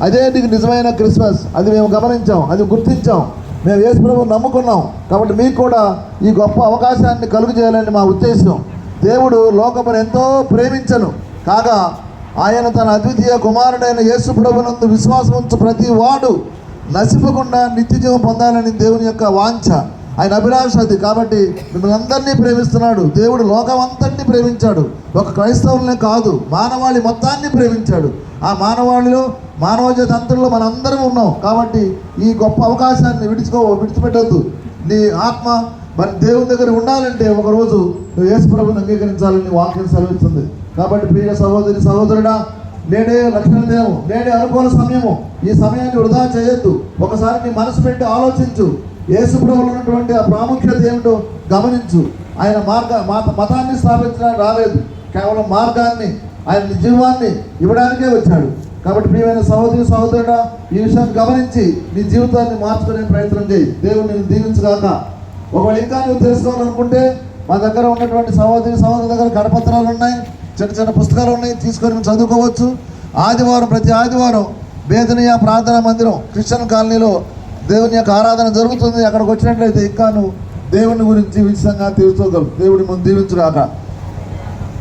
అదే నీకు నిజమైన క్రిస్మస్. అది మేము గమనించాం, అది గుర్తించాం, మేము యేసు ప్రభువుని నమ్ముకున్నాం. కాబట్టి మీకు కూడా ఈ గొప్ప అవకాశాన్ని కలుగు చేయాలని మా ఉద్దేశం. దేవుడు లోకమును ఎంతో ప్రేమించను కాగా ఆయన తన అద్వితీయ కుమారుడైన యేసు ప్రభువునందు విశ్వాసం ఉంచు ప్రతి వాడు నశింపకుండా నిత్యజీవం పొందాలని దేవుని యొక్క వాంఛ, ఆయన అభిలాష అది. కాబట్టి మిమ్మల్ని అందరినీ ప్రేమిస్తున్నాడు దేవుడు. లోకం అంతటినీ ప్రేమించాడు, ఒక క్రైస్తవులనే కాదు, మానవాళి మొత్తాన్ని ప్రేమించాడు. ఆ మానవాళిలో మానవజాతి అంతలో మనందరం ఉన్నాం. కాబట్టి ఈ గొప్ప అవకాశాన్ని విడిచిపెట్టద్దు. నీ ఆత్మ మరి దేవుని దగ్గర ఉండాలంటే ఒకరోజు నువ్వు యేసు ప్రభువుని అంగీకరించాలని వాక్యం సెలవిస్తుంది. కాబట్టి ప్రియ సహోదరి సహోదరుడా, నేడే లక్షణ దినము, నేడే అనుకూల సమయము. ఈ సమయాన్ని వృధా చేయొద్దు. ఒకసారి నీ మనసు పెట్టి ఆలోచించు. యేసు ప్రభువులో ఉన్నటువంటి ఆ ప్రాముఖ్యత ఏమిటో గమనించు. ఆయన మతాన్ని స్థాపించడానికి రాలేదు, కేవలం మార్గాన్ని, ఆయన జీవాన్ని ఇవ్వడానికే వచ్చాడు. కాబట్టి ప్రియమైన సహోదరి సహోదరుడా, ఈ విషయాన్ని గమనించి నీ జీవితాన్ని మార్చుకునే ప్రయత్నం చేయి. దేవుడు నేను దీవించుగాక. ఒకవేళ ఇంకా నువ్వు తెలుసుకోవాలనుకుంటే మా దగ్గర ఉన్నటువంటి సహోదరి సహోదరుల దగ్గర కరపత్రాలు ఉన్నాయి, చిన్న చిన్న పుస్తకాలు ఉన్నాయి, తీసుకొని చదువుకోవచ్చు. ఆదివారం, ప్రతి ఆదివారం బేదనీయ ప్రార్థనా మందిరం క్రిస్టియన్ కాలనీలో దేవుని యొక్క ఆరాధన జరుగుతుంది. అక్కడికి వచ్చినట్లయితే ఇంకా నువ్వు దేవుని గురించి విషయంగా తెలుసుకోగలవు. దేవుడి ముందు దీవించుగాక.